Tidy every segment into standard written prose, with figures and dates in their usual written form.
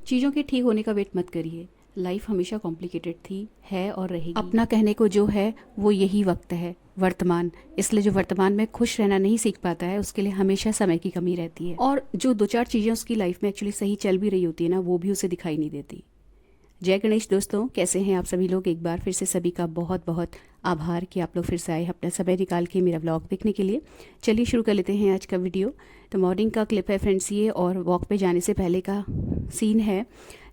चीज़ों के ठीक होने का वेट मत करिए। लाइफ हमेशा कॉम्प्लिकेटेड थी, है और रहेगी। अपना कहने को जो है वो यही वक्त है, वर्तमान। इसलिए जो वर्तमान में खुश रहना नहीं सीख पाता है उसके लिए हमेशा समय की कमी रहती है, और जो दो चार चीज़ें उसकी लाइफ में एक्चुअली सही चल भी रही होती है ना, वो भी उसे दिखाई नहीं देती। जय गणेश दोस्तों, कैसे हैं आप सभी लोग। एक बार फिर से सभी का बहुत बहुत आभार कि आप लोग फिर से आए अपना समय निकाल के मेरा व्लॉग देखने के लिए। चलिए शुरू कर लेते हैं आज का वीडियो। तो मॉर्निंग का क्लिप है फ्रेंड्स ये, और वॉक पे जाने से पहले का सीन है।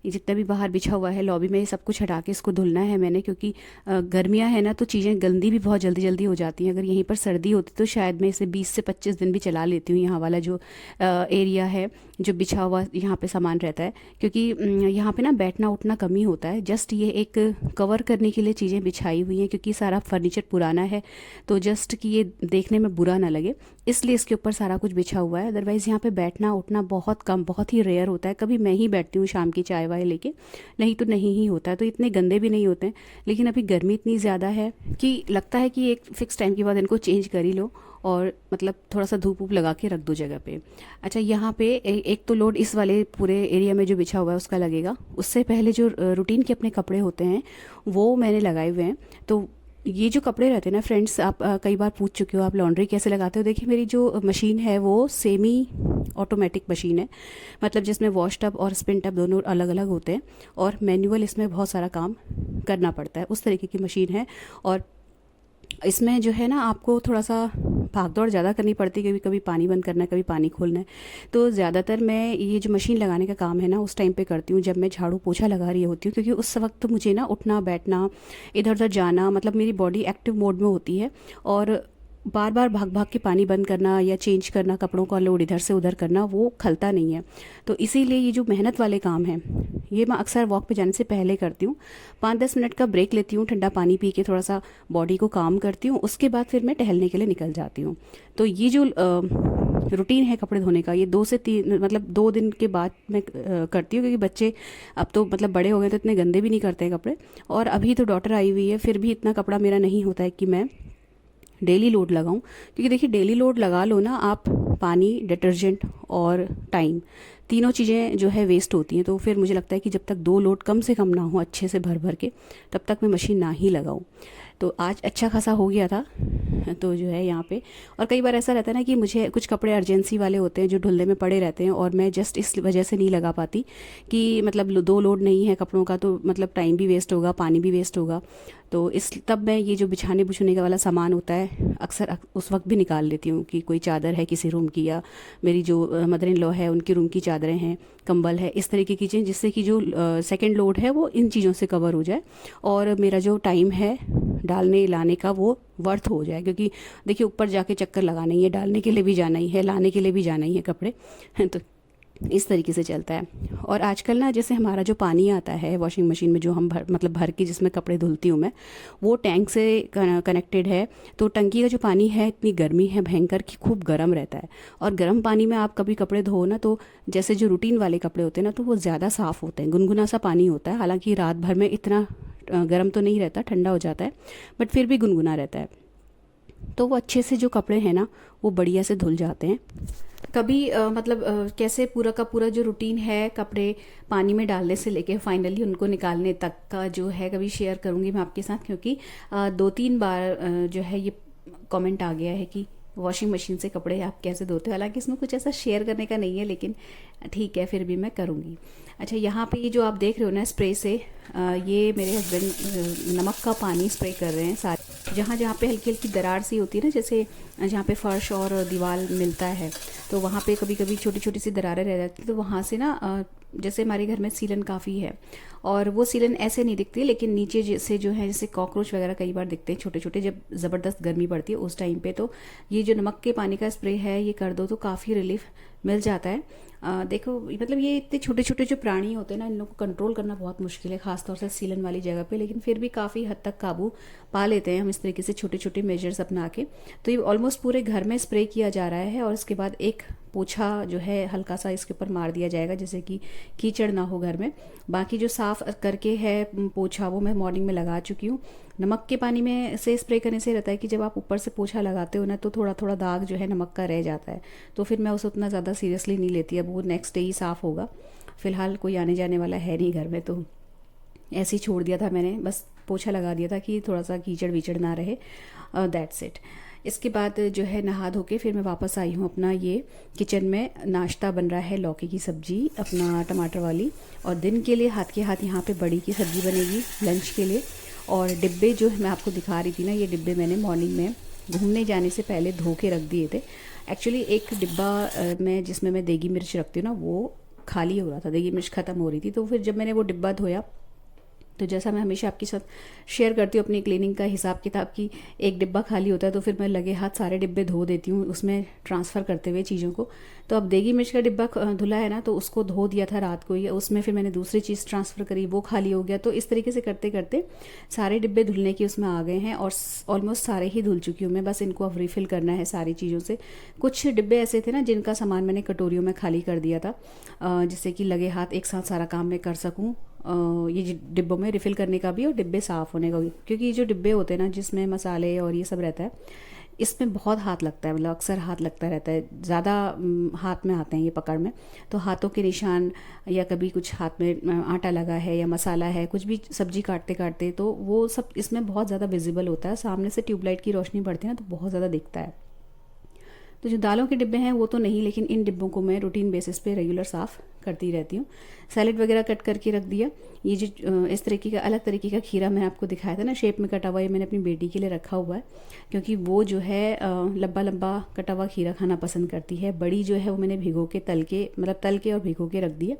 ये जितना भी बाहर बिछा हुआ है लॉबी में, ये सब कुछ हटा के इसको धुलना है मैंने, क्योंकि गर्मियाँ हैं ना, तो चीज़ें गंदी भी बहुत जल्दी जल्दी हो जाती हैं। अगर यहीं पर सर्दी होती तो शायद मैं इसे 20 से 25 दिन भी चला लेती हूँ। यहाँ वाला जो एरिया है, जो बिछा हुआ यहाँ पे सामान रहता है, क्योंकि यहाँ पे ना बैठना उठना कम ही होता है। जस्ट ये एक कवर करने के लिए चीज़ें बिछाई हुई हैं, क्योंकि सारा फर्नीचर पुराना है, तो जस्ट कि ये देखने में बुरा ना लगे इसलिए इसके ऊपर सारा कुछ बिछा हुआ है। अदरवाइज़ यहाँ पे बैठना उठना बहुत कम, बहुत ही रेयर होता है। कभी मैं ही बैठती हूँ शाम की चाय वाय लेके, नहीं तो नहीं ही होता है। तो इतने गंदे भी नहीं होते हैं, लेकिन अभी गर्मी इतनी ज़्यादा है कि लगता है कि एक फ़िक्स टाइम के बाद इनको चेंज कर ही लो, और मतलब थोड़ा सा धूप वूप लगा के रख दो जगह पे। अच्छा, यहाँ पे एक तो लोड इस वाले पूरे एरिया में जो बिछा हुआ है उसका लगेगा। उससे पहले जो रूटीन के अपने कपड़े होते हैं वो मैंने लगाए हुए हैं। तो ये जो कपड़े रहते हैं ना फ्रेंड्स, आप कई बार पूछ चुके हो आप लॉन्ड्री कैसे लगाते हो। देखिए, मेरी जो मशीन है वो सेमी ऑटोमेटिक मशीन है, मतलब जिसमें वॉश टब और स्पिन टब दोनों अलग अलग होते हैं, और मैनुअल इसमें बहुत सारा काम करना पड़ता है, उस तरीके की मशीन है। और इसमें जो है ना, आपको थोड़ा सा भाग दौड़ ज़्यादा करनी पड़ती है, कभी कभी पानी बंद करना है, कभी पानी खोलना है। तो ज़्यादातर मैं ये जो मशीन लगाने का काम है ना उस टाइम पे करती हूँ जब मैं झाड़ू पोछा लगा रही होती हूँ, क्योंकि उस वक्त मुझे ना उठना बैठना, इधर उधर जाना, मतलब मेरी बॉडी एक्टिव मोड में होती है, और बार बार भाग भाग के पानी बंद करना या चेंज करना, कपड़ों का लोड इधर से उधर करना, वो खलता नहीं है। तो इसीलिए ये जो मेहनत वाले काम हैं ये मैं अक्सर वॉक पे जाने से पहले करती हूँ। 5-10 मिनट का ब्रेक लेती हूँ, ठंडा पानी पी के थोड़ा सा बॉडी को काम करती हूँ, उसके बाद फिर मैं टहलने के लिए निकल जाती हूँ। तो ये जो रूटीन है कपड़े धोने का, ये 2 से 3 मतलब 2 दिन के बाद मैं करती हूँ, क्योंकि बच्चे अब तो मतलब बड़े हो गए तो इतने गंदे भी नहीं करते हैं कपड़े, और अभी तो डॉटर आई हुई है, फिर भी इतना कपड़ा मेरा नहीं होता है कि मैं डेली लोड लगाऊं। क्योंकि देखिए, डेली लोड लगा लो ना आप, पानी, डिटर्जेंट और टाइम, तीनों चीज़ें जो है वेस्ट होती हैं। तो फिर मुझे लगता है कि जब तक 2 लोड कम से कम ना हो अच्छे से भर भर के, तब तक मैं मशीन ना ही लगाऊं। तो आज अच्छा खासा हो गया था, तो जो है यहाँ पे। और कई बार ऐसा रहता है ना कि मुझे कुछ कपड़े अर्जेंसी वाले होते हैं जो ढुलने में पड़े रहते हैं, और मैं जस्ट इस वजह से नहीं लगा पाती कि मतलब 2 लोड नहीं है कपड़ों का, तो मतलब टाइम भी वेस्ट होगा, पानी भी वेस्ट होगा। तो इस तब मैं ये जो बिछाने बुछाने का वाला सामान होता है अक्सर उस वक्त भी निकाल लेती हूँ, कि कोई चादर है किसी रूम की, या मेरी जो मदर इन लॉ है उनकी रूम की चादरें हैं, कंबल है, इस तरीके की चीज़ें, जिससे कि जो सेकंड लोड है वो इन चीज़ों से कवर हो जाए, और मेरा जो टाइम है डालने लाने का वो वर्थ हो जाए। क्योंकि देखिए, ऊपर जाके चक्कर लगाना ही है, डालने के लिए भी जाना ही है, लाने के लिए भी जाना ही है कपड़े तो इस तरीके से चलता है। और आजकल ना, जैसे हमारा जो पानी आता है वॉशिंग मशीन में, जो हम भर के जिसमें कपड़े धुलती हूँ मैं, वो टैंक से कनेक्टेड है। तो टंकी का जो पानी है, इतनी गर्मी है भयंकर कि खूब गर्म रहता है, और गर्म पानी में आप कभी कपड़े धो ना, तो जैसे जो रूटीन वाले कपड़े होते हैं ना, तो वो ज़्यादा साफ़ होते हैं, गुनगुना सा पानी होता है। हालांकि रात भर में इतना गर्म तो नहीं रहता, ठंडा हो जाता है, बट फिर भी गुनगुना रहता है। तो वो अच्छे से जो कपड़े हैं ना वो बढ़िया से धुल जाते हैं। कभी कैसे पूरा का पूरा जो रूटीन है कपड़े पानी में डालने से लेके फाइनली उनको निकालने तक का जो है, कभी शेयर करूँगी मैं आपके साथ, क्योंकि 2-3 बार जो है ये कमेंट आ गया है कि वॉशिंग मशीन से कपड़े आप कैसे धोते हो। हालांकि इसमें कुछ ऐसा शेयर करने का नहीं है, लेकिन ठीक है, फिर भी मैं करूँगी। अच्छा, यहाँ पे ये जो आप देख रहे हो ना स्प्रे से, ये मेरे हस्बैंड नमक का पानी स्प्रे कर रहे हैं सारे, जहाँ जहाँ पे हल्की हल्की दरार सी होती है ना, जैसे जहाँ पे फर्श और दीवार मिलता है, तो वहाँ पे कभी कभी छोटी छोटी सी दरारें रह जाती हैं। तो वहाँ से ना जैसे हमारे घर में सीलन काफ़ी है, और वो सीलन ऐसे नहीं दिखती, लेकिन नीचे से जो है जैसे कॉकरोच वगैरह कई बार दिखते हैं छोटे छोटे, जब ज़बरदस्त गर्मी पड़ती है उस टाइम पे। तो ये जो नमक के पानी का स्प्रे है ये कर दो तो काफ़ी रिलीफ मिल जाता है। देखो, मतलब ये इतने छोटे छोटे जो प्राणी होते हैं ना, इन लोगों को कंट्रोल करना बहुत मुश्किल है, खासतौर से सीलन वाली जगह पे, लेकिन फिर भी काफ़ी हद तक काबू पा लेते हैं हम इस तरीके से छोटे छोटे मेजर्स अपना के। तो ये ऑलमोस्ट पूरे घर में स्प्रे किया जा रहा है, और इसके बाद एक पोछा जो है हल्का सा इसके ऊपर मार दिया जाएगा, जैसे कि कीचड़ ना हो घर में। बाकी जो साफ़ करके है पोछा वो मैं मॉर्निंग में लगा चुकी हूँ। नमक के पानी में से स्प्रे करने से रहता है कि जब आप ऊपर से पोछा लगाते हो ना, तो थोड़ा थोड़ा दाग जो है नमक का रह जाता है, तो फिर मैं उसे उतना ज़्यादा सीरियसली नहीं लेती, अब वो नेक्स्ट डे ही साफ़ होगा। फ़िलहाल कोई आने जाने वाला है नहीं घर में, तो ऐसे ही छोड़ दिया था मैंने, बस पोछा लगा दिया था कि थोड़ा सा कीचड़ वीचड़ ना रहे, दैट्स इट। इसके बाद जो है नहा धो के फिर मैं वापस आई हूँ अपना ये किचन में। नाश्ता बन रहा है लौकी की सब्ज़ी अपना टमाटर वाली, और दिन के लिए हाथ के हाथ यहाँ पे बड़ी की सब्ज़ी बनेगी लंच के लिए। और डिब्बे जो मैं आपको दिखा रही थी ना, ये डिब्बे मैंने मॉर्निंग में घूमने जाने से पहले धो के रख दिए थे। एक्चुअली एक डिब्बा में जिसमें मैं देगी मिर्च रखती हूँ ना, वो खाली हो रहा था, देगी मिर्च ख़त्म हो रही थी। तो फिर जब मैंने वो डिब्बा धोया, तो जैसा मैं हमेशा आपके साथ शेयर करती हूँ अपनी क्लीनिंग का हिसाब किताब की, एक डिब्बा खाली होता है तो फिर मैं लगे हाथ सारे डिब्बे धो देती हूँ उसमें ट्रांसफ़र करते हुए चीज़ों को। तो अब देगी मिर्च का डिब्बा धुला है ना, तो उसको धो दिया था रात को ही, उसमें फिर मैंने दूसरी चीज़ ट्रांसफ़र करी, वो खाली हो गया। तो इस तरीके से करते करते सारे डिब्बे धुलने के उसमें आ गए हैं, और ऑलमोस्ट सारे ही धुल चुकी हूँ मैं। बस इनको अब रिफ़िल करना है सारी चीज़ों से। कुछ डिब्बे ऐसे थे ना जिनका सामान मैंने कटोरियों में खाली कर दिया था, जिससे कि लगे हाथ एक साथ सारा काम मैं कर सकूँ, ये डिब्बों में रिफ़िल करने का भी और डिब्बे साफ़ होने का भी। क्योंकि ये जो डिब्बे होते हैं ना जिसमें मसाले और ये सब रहता है, इसमें बहुत हाथ लगता है, मतलब अक्सर हाथ लगता रहता है, ज़्यादा हाथ में आते हैं ये पकड़ में। तो हाथों के निशान, या कभी कुछ हाथ में आटा लगा है या मसाला है, कुछ भी सब्ज़ी काटते काटते, तो वो सब इसमें बहुत ज़्यादा विजिबल होता है। सामने से ट्यूबलाइट की रोशनी पड़ती है ना, तो बहुत ज़्यादा दिखता है। तो जो दालों के डिब्बे हैं वो तो नहीं, लेकिन इन डिब्बों को मैं रूटीन बेसिस पे रेगुलर साफ़ करती रहती हूँ। सैलेड वगैरह कट करके रख दिया। ये जो इस तरीके का अलग तरीके का खीरा मैं आपको दिखाया था ना शेप में कटा हुआ, ये मैंने अपनी बेटी के लिए रखा हुआ है, क्योंकि वो जो है लंबा लंबा कटा हुआ खीरा खाना पसंद करती है। बड़ी जो है वो मैंने भिगो के तल के और भिगो के रख दिया।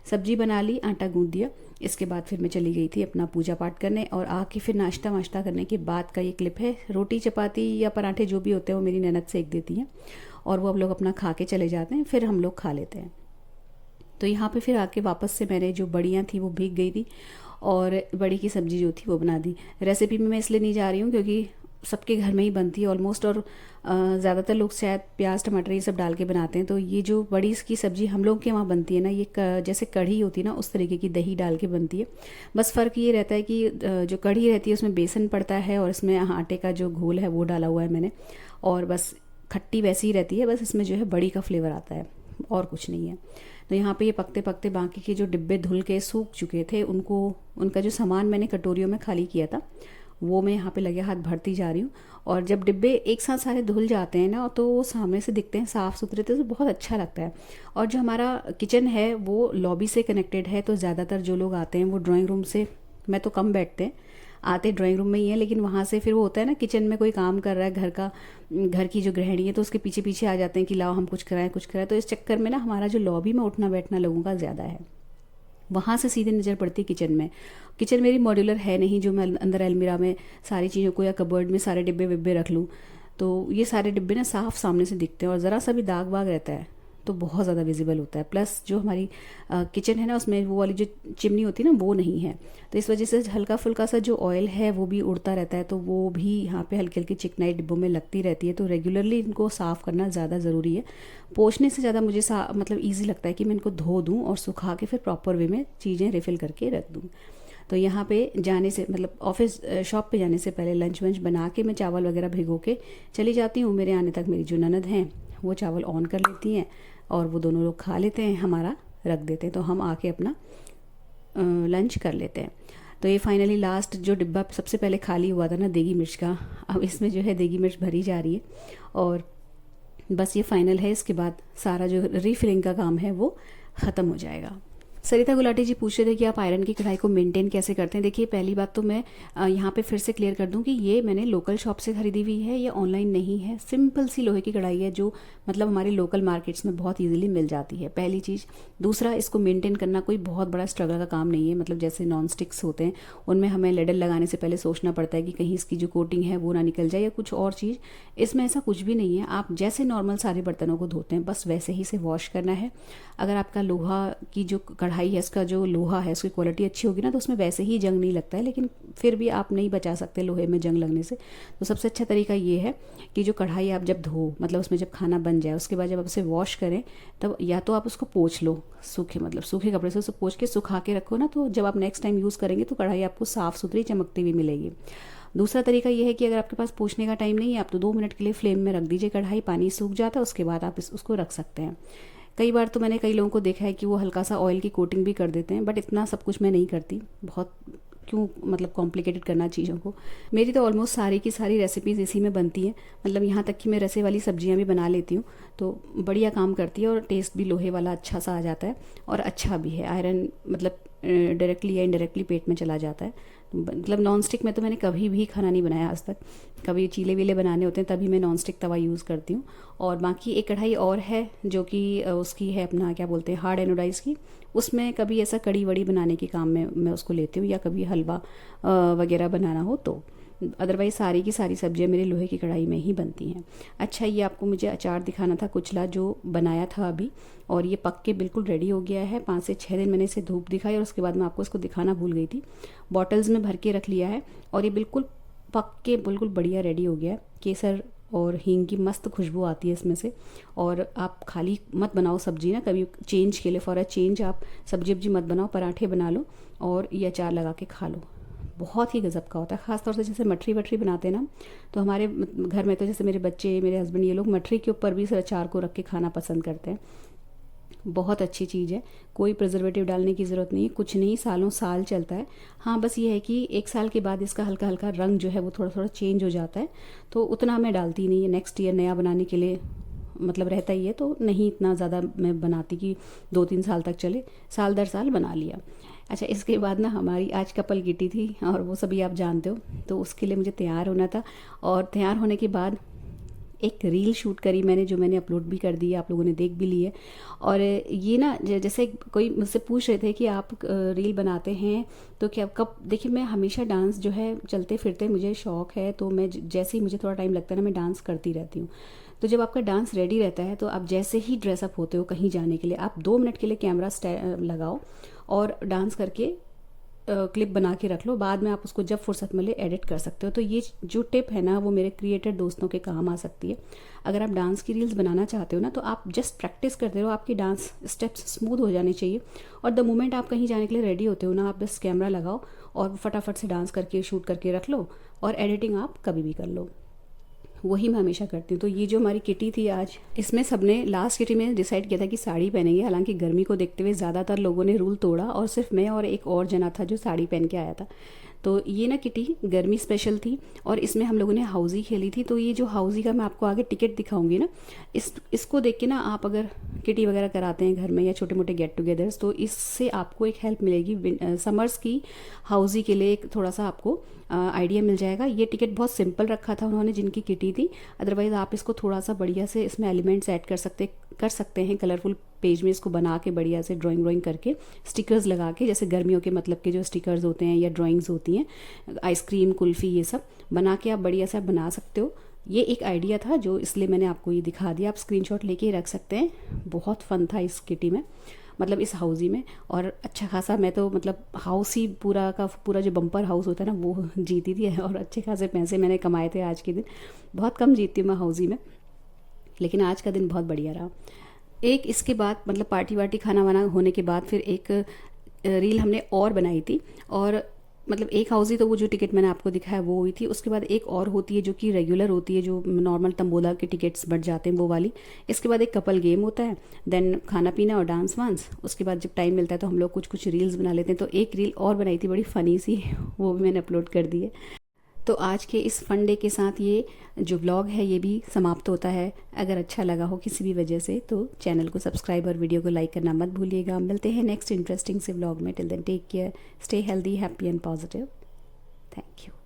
सब्जी बना ली, आटा गूँथ दिया। इसके बाद फिर मैं चली गई थी अपना पूजा पाठ करने, और आके फिर नाश्ता वाश्ता करने के बाद का ये क्लिप है। रोटी चपाती या पराठे जो भी होते हैं वो मेरी ननद सेक देती हैं, और वो अब लोग अपना खा के चले जाते हैं, फिर हम लोग खा लेते हैं। तो यहाँ पे फिर आके वापस से मैंने जो बड़ियाँ थी वो भीग गई थी, और बड़ी की सब्ज़ी जो थी वो बना दी। रेसिपी में मैं इसलिए नहीं जा रही हूँ क्योंकि सबके घर में ही बनती है ऑलमोस्ट, और ज़्यादातर लोग शायद प्याज टमाटर ये सब डाल के बनाते हैं। तो ये जो बड़ी की सब्ज़ी हम लोग के वहाँ बनती है ना, ये जैसे कढ़ी होती है ना उस तरीके की दही डाल के बनती है। बस फ़र्क ये रहता है कि जो कढ़ी रहती है उसमें बेसन पड़ता है, और इसमें आटे का जो घोल है वो डाला हुआ है मैंने, और बस खट्टी वैसी ही रहती है, बस इसमें जो है बड़ी का फ्लेवर आता है, और कुछ नहीं है। तो यहाँ पे ये पकते पकते बाकी के जो डिब्बे धुल के सूख चुके थे, उनका जो सामान मैंने कटोरियों में खाली किया था वो मैं यहाँ पे लगे हाथ भरती जा रही हूँ। और जब डिब्बे एक साथ सारे धुल जाते हैं ना, तो वो सामने से दिखते हैं साफ़ सुथरे, तो बहुत अच्छा लगता है। और जो हमारा किचन है वो लॉबी से कनेक्टेड है, तो ज़्यादातर जो लोग आते हैं वो ड्राइंग रूम से, मैं तो कम बैठते हैं, आते ड्राइंग रूम में ही है, लेकिन वहाँ से फिर वो होता है ना किचन में कोई काम कर रहा है घर की जो गृहिणी है, तो उसके पीछे पीछे आ जाते हैं कि लाओ हम कुछ कराएं। तो इस चक्कर में ना हमारा जो लॉबी में उठना बैठना लोगों का ज़्यादा है, वहाँ से सीधे नज़र पड़ती है किचन में। किचन मेरी मॉड्यूलर है नहीं जो मैं अंदर अलमीरा में सारी चीज़ों को या कबर्ड में सारे डिब्बे विब्बे रख लूँ। तो ये सारे डिब्बे ना साफ़ सामने से दिखते हैं, और ज़रा सा भी दाग वाग रहता है तो बहुत ज़्यादा विजिबल होता है। प्लस जो हमारी किचन है ना, उसमें वो वाली जो चिमनी होती है ना वो नहीं है, तो इस वजह से हल्का फुल्का सा जो ऑयल है वो भी उड़ता रहता है, तो वो भी यहाँ पे हल्की हल्की चिकनाई डिब्बों में लगती रहती है। तो रेगुलरली इनको साफ़ करना ज़्यादा ज़रूरी है। पोंछने से ज़्यादा मुझे मतलब ईजी लगता है कि मैं इनको धो दूँ और सुखा के फिर प्रॉपर वे में चीज़ें रिफ़िल करके रख दूँ। तो यहाँ पे जाने से मतलब ऑफिस शॉप पे जाने से पहले लंच वंच बना के मैं चावल वगैरह भिगो के चली जाती हूँ। मेरे आने तक मेरी जो ननद हैं वो चावल ऑन कर लेती हैं, और वो दोनों लोग खा लेते हैं, हमारा रख देते हैं, तो हम आके अपना लंच कर लेते हैं। तो ये फाइनली लास्ट जो डिब्बा सबसे पहले खाली हुआ था ना देगी मिर्च का, अब इसमें जो है देगी मिर्च भरी जा रही है, और बस ये फाइनल है। इसके बाद सारा जो रीफिलिंग का काम है वो ख़त्म हो जाएगा। सरिता गुलाटी जी पूछ रहे थे कि आप आयरन की कढ़ाई को मेंटेन कैसे करते हैं। देखिए पहली बात तो मैं यहाँ पे फिर से क्लियर कर दूँ कि ये मैंने लोकल शॉप से खरीदी हुई है, ये ऑनलाइन नहीं है। सिंपल सी लोहे की कढ़ाई है जो मतलब हमारे लोकल मार्केट्स में बहुत ईजिली मिल जाती है, पहली चीज़। दूसरा, इसको मेंटेन करना कोई बहुत बड़ा स्ट्रगल का काम नहीं है। मतलब जैसे नॉन स्टिक्स होते हैं उनमें हमें लेडल लगाने से पहले सोचना पड़ता है कि कहीं इसकी जो कोटिंग है वो ना निकल जाए या कुछ और चीज़। इसमें ऐसा कुछ भी नहीं है। आप जैसे नॉर्मल सारे बर्तनों को धोते हैं बस वैसे ही से वॉश करना है। अगर आपका लोहा की जो कढ़ाई है, इसका जो लोहा है उसकी क्वालिटी अच्छी होगी ना, तो उसमें वैसे ही जंग नहीं लगता है, लेकिन फिर भी आप नहीं बचा सकते लोहे में जंग लगने से। तो सबसे अच्छा तरीका ये है कि जो कढ़ाई आप जब धो, मतलब उसमें जब खाना बन जाए उसके बाद जब आप उसे वॉश करें, तब या तो आप उसको पोंछ लो सूखे कपड़े से, उसे पोंछ के सुखा के रखो ना, तो जब आप नेक्स्ट टाइम यूज़ करेंगे तो कढ़ाई आपको साफ़ सुथरी चमकती हुई मिलेगी। दूसरा तरीका ये है कि अगर आपके पास पोंछने का टाइम नहीं है, आप तो 2 मिनट के लिए फ्लेम में रख दीजिए कढ़ाई, पानी सूख जाता है, उसके बाद आप उसको रख सकते हैं। कई बार तो मैंने कई लोगों को देखा है कि वो हल्का सा ऑयल की कोटिंग भी कर देते हैं, बट इतना सब कुछ मैं नहीं करती। बहुत क्यों मतलब कॉम्प्लिकेटेड करना चीज़ों को। मेरी तो ऑलमोस्ट सारी की सारी रेसिपीज़ इसी में बनती हैं। मतलब यहाँ तक कि मैं रसे वाली सब्जियाँ भी बना लेती हूँ, तो बढ़िया काम करती है और टेस्ट भी लोहे वाला अच्छा सा आ जाता है और अच्छा भी है। आयरन मतलब डायरेक्टली या इनडायरेक्टली पेट में चला जाता है। मतलब नॉन स्टिक में तो मैंने कभी भी खाना नहीं बनाया आज तक। कभी चीले वीले बनाने होते हैं तभी मैं नॉन स्टिक तवा यूज़ करती हूँ। और बाकी एक कढ़ाई और है जो कि उसकी है अपना क्या बोलते हैं हार्ड एनोडाइज की। उसमें कभी ऐसा कड़ी वड़ी बनाने के काम में मैं उसको लेती हूँ, या कभी हलवा वगैरह बनाना हो तो। अदरवाइज़ सारी की सारी सब्जियां मेरे लोहे की कढ़ाई में ही बनती हैं। अच्छा, ये आपको मुझे अचार दिखाना था कुचला जो बनाया था अभी, और ये पक के बिल्कुल रेडी हो गया है। 5 से 6 दिन मैंने इसे धूप दिखाई और उसके बाद मैं आपको इसको दिखाना भूल गई थी। बॉटल्स में भर के रख लिया है और ये बिल्कुल पक के बिल्कुल बढ़िया रेडी हो गया है। केसर और हींग की मस्त खुशबू आती है इसमें से। और आप खाली मत बनाओ सब्जी ना, कभी चेंज के लिए फॉर अ चेंज आप सब्जी वब्जी मत बनाओ, पराठे बना लो और ये अचार लगा के खा लो। बहुत ही गज़ब का होता है। ख़ासतौर से जैसे मठरी वठरी बनाते हैं ना, तो हमारे घर में तो जैसे मेरे बच्चे मेरे हस्बैंड ये लोग मठरी के ऊपर भी इस अचार को रख के खाना पसंद करते हैं। बहुत अच्छी चीज़ है, कोई प्रिजर्वेटिव डालने की ज़रूरत नहीं है, कुछ नहीं, सालों साल चलता है। हाँ बस ये है कि 1 साल के बाद इसका हल्का हल्का रंग जो है वो थोड़ा थोड़ा चेंज हो जाता है, तो उतना मैं डालती नहीं है। नेक्स्ट ईयर नया बनाने के लिए मतलब रहता ही है, तो नहीं इतना ज़्यादा मैं बनाती कि 2-3 साल तक चले, साल दर साल बना लिया। अच्छा, इसके बाद ना हमारी आज कपल किटी थी और वो सभी आप जानते हो, तो उसके लिए मुझे तैयार होना था। और तैयार होने के बाद एक रील शूट करी मैंने, जो मैंने अपलोड भी कर दी है, आप लोगों ने देख भी ली है। और ये ना जैसे कोई मुझसे पूछ रहे थे कि आप रील बनाते हैं तो क्या कब, देखिए मैं हमेशा डांस जो है चलते फिरते मुझे शौक़ है, तो मैं जैसे ही मुझे थोड़ा टाइम लगता है ना मैं डांस करती रहती हूँ। तो जब आपका डांस रेडी रहता है तो आप जैसे ही ड्रेसअप होते हो कहीं जाने के लिए, आप 2 मिनट के लिए कैमरा लगाओ और डांस करके क्लिप बना के रख लो। बाद में आप उसको जब फुर्सत मिले एडिट कर सकते हो। तो ये जो टिप है ना वो मेरे क्रिएटर दोस्तों के काम आ सकती है। अगर आप डांस की रील्स बनाना चाहते हो ना, तो आप जस्ट प्रैक्टिस करते रहो, आपकी डांस स्टेप्स स्मूथ हो जाने चाहिए। और द मोमेंट आप कहीं जाने के लिए रेडी होते हो ना, आप बस कैमरा लगाओ और फटाफट से डांस करके शूट करके रख लो, और एडिटिंग आप कभी भी कर लो। वही मैं हमेशा करती हूँ। तो ये जो हमारी किटी थी आज, इसमें सबने लास्ट किटी में डिसाइड किया था कि साड़ी पहनेंगे। हालांकि गर्मी को देखते हुए ज़्यादातर लोगों ने रूल तोड़ा और सिर्फ मैं और एक और जना था जो साड़ी पहन के आया था। तो ये ना किटी गर्मी स्पेशल थी और इसमें हम लोगों ने हाउजी खेली थी। तो ये जो हाउजी का मैं आपको आगे टिकट दिखाऊंगी ना, इसको देख के ना आप अगर किटी वगैरह कराते हैं घर में या छोटे मोटे गेट टुगेदर्स, तो इससे आपको एक हेल्प मिलेगी। समर्स की हाउजी के लिए एक थोड़ा सा आपको आइडिया मिल जाएगा। ये टिकट बहुत सिंपल रखा था उन्होंने जिनकी किटी थी। अदरवाइज़ आप इसको थोड़ा सा बढ़िया से इसमें एलिमेंट्स ऐड कर सकते हैं। कलरफुल पेज में इसको बना के बढ़िया से ड्राइंग करके स्टिकर्स लगा के, जैसे गर्मियों के मतलब के जो स्टिकर्स होते हैं या ड्राइंग्स होती हैं, आइसक्रीम कुल्फ़ी ये सब बना के आप बढ़िया से बना सकते हो। ये एक आइडिया था जो, इसलिए मैंने आपको ये दिखा दिया। आप स्क्रीनशॉट लेके रख सकते हैं। बहुत फन था इस किटी में, मतलब इस हाउसी में। और अच्छा खासा मैं तो मतलब हाउस ही पूरा का पूरा जो बम्पर हाउस होता है ना वो जीती थी, और अच्छे खासे पैसे मैंने कमाए थे आज के दिन। बहुत कम जीतती हूँ मैं हाउसी में, लेकिन आज का दिन बहुत बढ़िया रहा। एक इसके बाद मतलब पार्टी वार्टी खाना वाना होने के बाद फिर एक रील हमने और बनाई थी। और मतलब एक हाउसी तो वो जो टिकट मैंने आपको दिखाया वो हुई थी। उसके बाद एक और होती है जो कि रेगुलर होती है, जो नॉर्मल तंबोला के टिकट्स बढ़ जाते हैं वो वाली। इसके बाद एक कपल गेम होता है, देन खाना पीना और डांस वांस। उसके बाद जब टाइम मिलता है तो हम लोग कुछ रील्स बना लेते हैं। तो एक रील और बनाई थी बड़ी फ़नी सी, वो भी मैंने अपलोड कर दी है। तो आज के इस फन डे के साथ ये जो व्लॉग है ये भी समाप्त होता है। अगर अच्छा लगा हो किसी भी वजह से तो चैनल को सब्सक्राइब और वीडियो को लाइक करना मत भूलिएगा। मिलते हैं नेक्स्ट इंटरेस्टिंग से व्लॉग में। Till then take care, stay healthy, happy and positive. Thank you.